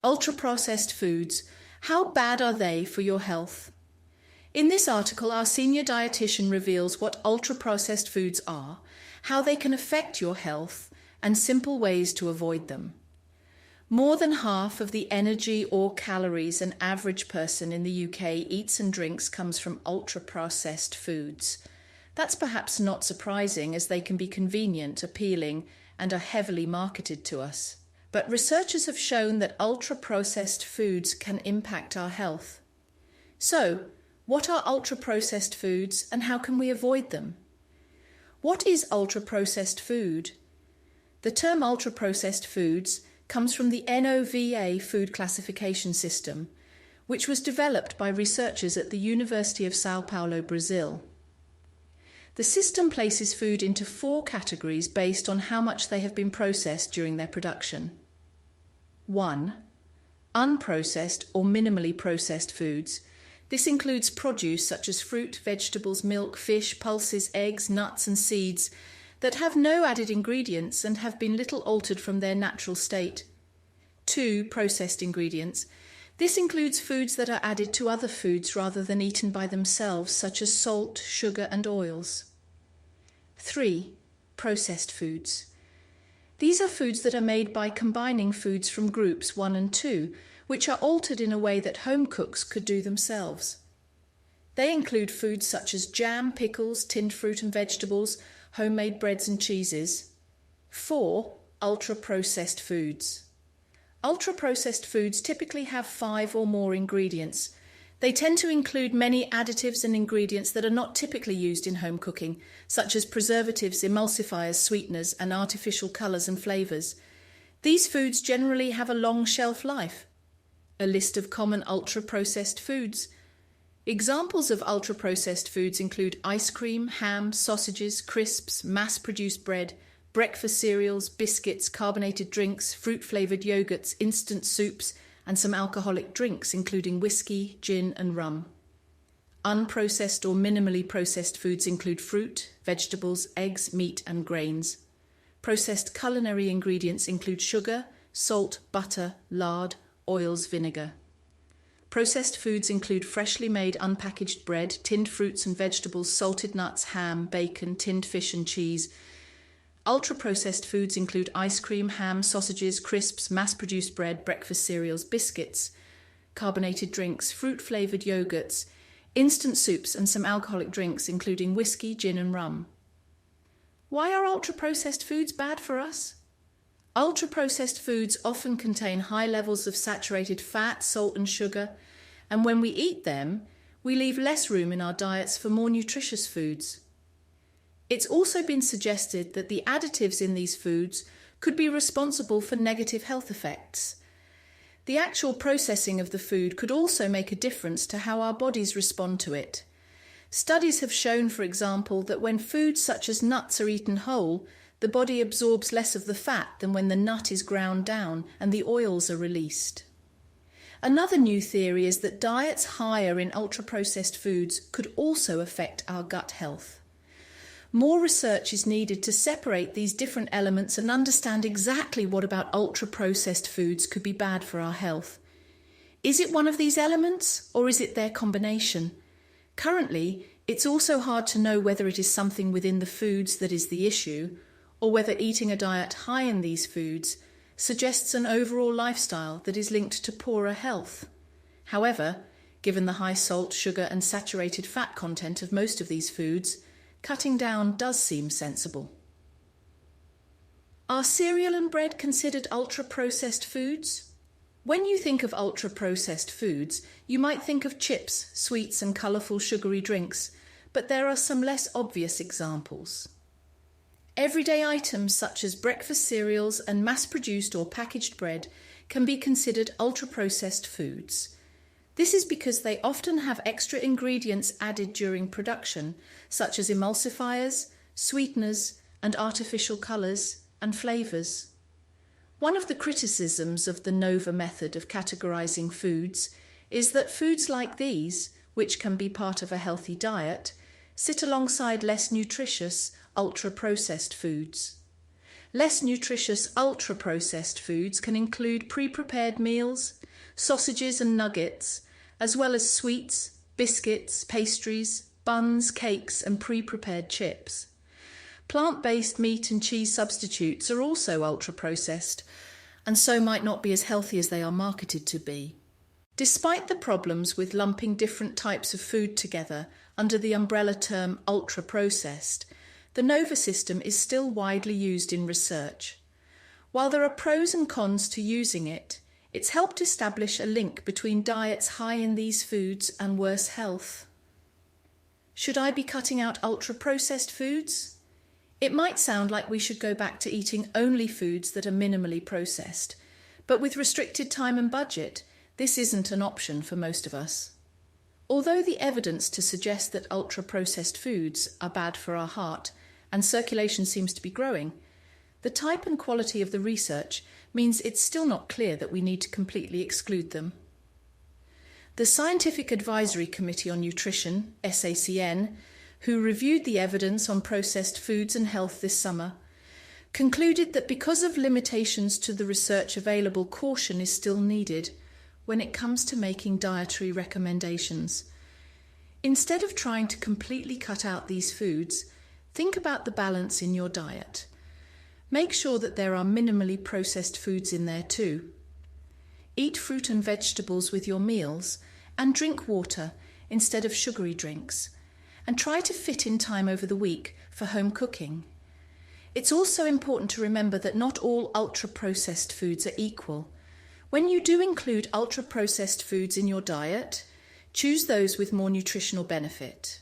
Ultra-processed foods, how bad are they for your health? In this article, our senior dietitian reveals what ultra-processed foods are, how they can affect your health, and simple ways to avoid them. More than half of the energy or calories an average person in the UK eats and drinks comes from ultra-processed foods. That's perhaps not surprising, as they can be convenient, appealing, and are heavily marketed to us. But researchers have shown that ultra-processed foods can impact our health. So, what are ultra-processed foods and how can we avoid them? What is ultra-processed food? The term ultra-processed foods comes from the NOVA food classification system, which was developed by researchers at the University of São Paulo, Brazil. The system places food into 4 categories based on how much they have been processed during their production. 1. Unprocessed or minimally processed foods. This includes produce such as fruit, vegetables, milk, fish, pulses, eggs, nuts and seeds that have no added ingredients and have been little altered from their natural state. 2. Processed ingredients. This includes foods that are added to other foods rather than eaten by themselves, such as salt, sugar and oils. 3. Processed foods. These are foods that are made by combining foods from groups 1 and 2, which are altered in a way that home cooks could do themselves. They include foods such as jam, pickles, tinned fruit and vegetables, homemade breads and cheeses. 4. Ultra-processed foods. Ultra-processed foods typically have 5 or more ingredients. They tend to include many additives and ingredients that are not typically used in home cooking, such as preservatives, emulsifiers, sweeteners, and artificial colours and flavours. These foods generally have a long shelf life. A list of common ultra-processed foods. Examples of ultra-processed foods include ice cream, ham, sausages, crisps, mass-produced bread, breakfast cereals, biscuits, carbonated drinks, fruit-flavoured yogurts, instant soups, and some alcoholic drinks including whiskey, gin and rum. Unprocessed or minimally processed foods include fruit, vegetables, eggs, meat and grains. Processed culinary ingredients include sugar, salt, butter, lard, oils, vinegar. Processed foods include freshly made unpackaged bread, tinned fruits and vegetables, salted nuts, ham, bacon, tinned fish and cheese. Ultra-processed foods include ice cream, ham, sausages, crisps, mass-produced bread, breakfast cereals, biscuits, carbonated drinks, fruit-flavoured yogurts, instant soups and some alcoholic drinks including whiskey, gin and rum. Why are ultra-processed foods bad for us? Ultra-processed foods often contain high levels of saturated fat, salt and sugar, and when we eat them, we leave less room in our diets for more nutritious foods. It's also been suggested that the additives in these foods could be responsible for negative health effects. The actual processing of the food could also make a difference to how our bodies respond to it. Studies have shown, for example, that when foods such as nuts are eaten whole, the body absorbs less of the fat than when the nut is ground down and the oils are released. Another new theory is that diets higher in ultra-processed foods could also affect our gut health. More research is needed to separate these different elements and understand exactly what about ultra-processed foods could be bad for our health. Is it one of these elements, or is it their combination? Currently, it's also hard to know whether it is something within the foods that is the issue, or whether eating a diet high in these foods suggests an overall lifestyle that is linked to poorer health. However, given the high salt, sugar and saturated fat content of most of these foods, cutting down does seem sensible. Are cereal and bread considered ultra-processed foods? When you think of ultra-processed foods, you might think of chips, sweets and colourful sugary drinks, but there are some less obvious examples. Everyday items such as breakfast cereals and mass-produced or packaged bread can be considered ultra-processed foods. This is because they often have extra ingredients added during production, such as emulsifiers, sweeteners, and artificial colours and flavours. One of the criticisms of the NOVA method of categorising foods is that foods like these, which can be part of a healthy diet, sit alongside less nutritious, ultra-processed foods. Less nutritious ultra-processed foods can include pre-prepared meals, sausages and nuggets, as well as sweets, biscuits, pastries, buns, cakes and pre-prepared chips. Plant-based meat and cheese substitutes are also ultra-processed, and so might not be as healthy as they are marketed to be. Despite the problems with lumping different types of food together under the umbrella term ultra-processed, the NOVA system is still widely used in research. While there are pros and cons to using it, it's helped establish a link between diets high in these foods and worse health. Should I be cutting out ultra-processed foods? It might sound like we should go back to eating only foods that are minimally processed, but with restricted time and budget, this isn't an option for most of us. Although the evidence to suggest that ultra-processed foods are bad for our heart and circulation seems to be growing, the type and quality of the research means it's still not clear that we need to completely exclude them. The Scientific Advisory Committee on Nutrition, SACN, who reviewed the evidence on processed foods and health this summer, concluded that because of limitations to the research available, caution is still needed when it comes to making dietary recommendations. Instead of trying to completely cut out these foods, think about the balance in your diet. Make sure that there are minimally processed foods in there too. Eat fruit and vegetables with your meals and drink water instead of sugary drinks, and try to fit in time over the week for home cooking. It's also important to remember that not all ultra-processed foods are equal. When you do include ultra-processed foods in your diet, choose those with more nutritional benefit.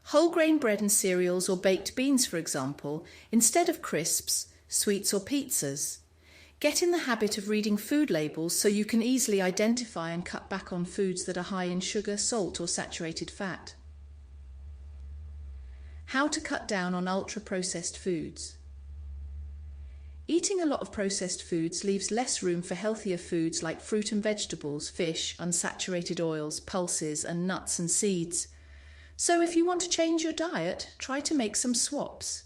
Whole grain bread and cereals or baked beans, for example, instead of crisps, sweets or pizzas. Get in the habit of reading food labels so you can easily identify and cut back on foods that are high in sugar, salt or saturated fat. How to cut down on ultra-processed foods. Eating a lot of processed foods leaves less room for healthier foods like fruit and vegetables, fish, unsaturated oils, pulses and nuts and seeds. So if you want to change your diet, try to make some swaps.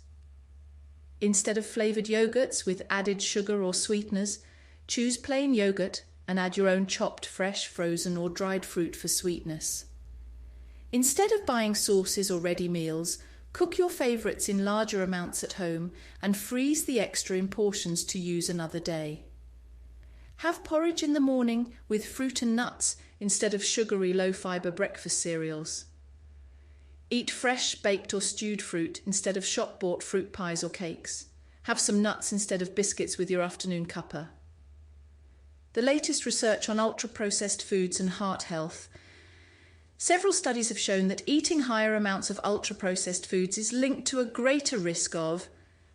Instead of flavoured yogurts with added sugar or sweeteners, choose plain yogurt and add your own chopped, fresh, frozen or dried fruit for sweetness. Instead of buying sauces or ready meals, cook your favourites in larger amounts at home and freeze the extra in portions to use another day. Have porridge in the morning with fruit and nuts instead of sugary low-fibre breakfast cereals. Eat fresh, baked or stewed fruit instead of shop-bought fruit pies or cakes. Have some nuts instead of biscuits with your afternoon cuppa. The latest research on ultra-processed foods and heart health. Several studies have shown that eating higher amounts of ultra-processed foods is linked to a greater risk of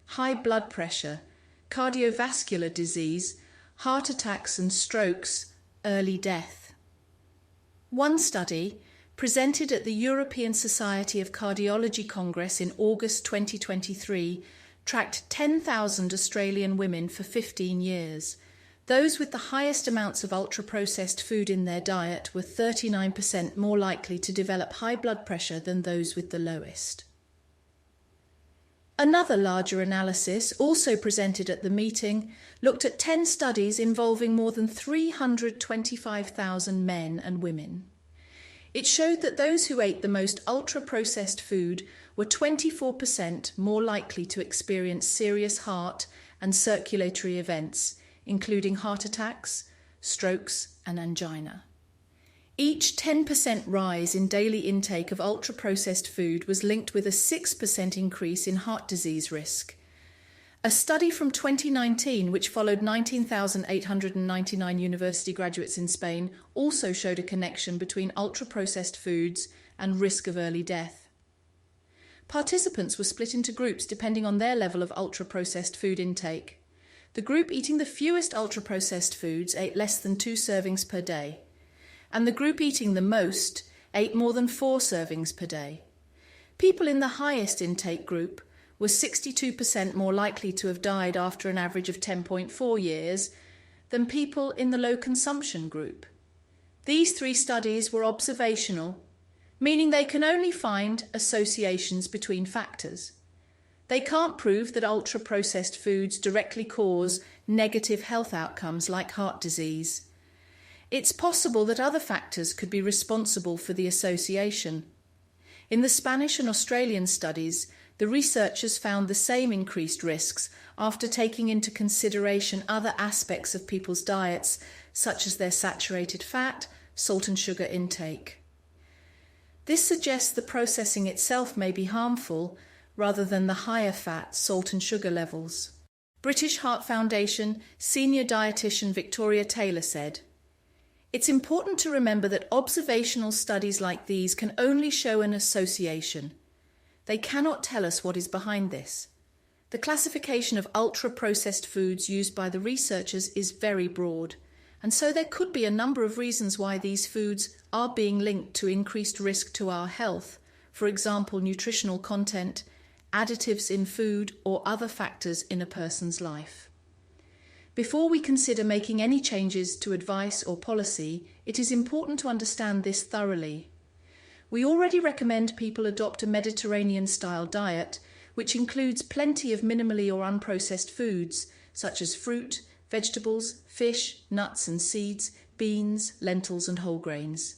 high blood pressure, cardiovascular disease, heart attacks and strokes, early death. One study, presented at the European Society of Cardiology Congress in August 2023, tracked 10,000 Australian women for 15 years. Those with the highest amounts of ultra-processed food in their diet were 39% more likely to develop high blood pressure than those with the lowest. Another larger analysis, also presented at the meeting, looked at 10 studies involving more than 325,000 men and women. It showed that those who ate the most ultra-processed food were 24% more likely to experience serious heart and circulatory events, including heart attacks, strokes and angina. Each 10% rise in daily intake of ultra-processed food was linked with a 6% increase in heart disease risk. A study from 2019, which followed 19,899 university graduates in Spain, also showed a connection between ultra-processed foods and risk of early death. Participants were split into groups depending on their level of ultra-processed food intake. The group eating the fewest ultra-processed foods ate less than 2 servings per day, and the group eating the most ate more than 4 servings per day. People in the highest intake group were 62% more likely to have died after an average of 10.4 years than people in the low consumption group. These 3 studies were observational, meaning they can only find associations between factors. They can't prove that ultra-processed foods directly cause negative health outcomes like heart disease. It's possible that other factors could be responsible for the association. In the Spanish and Australian studies, the researchers found the same increased risks after taking into consideration other aspects of people's diets, such as their saturated fat, salt and sugar intake. This suggests the processing itself may be harmful, rather than the higher fat, salt and sugar levels. British Heart Foundation senior dietitian Victoria Taylor said, "It's important to remember that observational studies like these can only show an association. They cannot tell us what is behind this. The classification of ultra-processed foods used by the researchers is very broad, and so there could be a number of reasons why these foods are being linked to increased risk to our health, for example, nutritional content, additives in food, or other factors in a person's life." Before we consider making any changes to advice or policy, it is important to understand this thoroughly. We already recommend people adopt a Mediterranean-style diet, which includes plenty of minimally or unprocessed foods, such as fruit, vegetables, fish, nuts and seeds, beans, lentils and whole grains.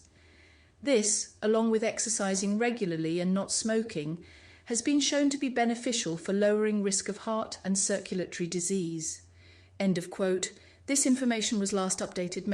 This, along with exercising regularly and not smoking, has been shown to be beneficial for lowering risk of heart and circulatory disease. End of quote. This information was last updated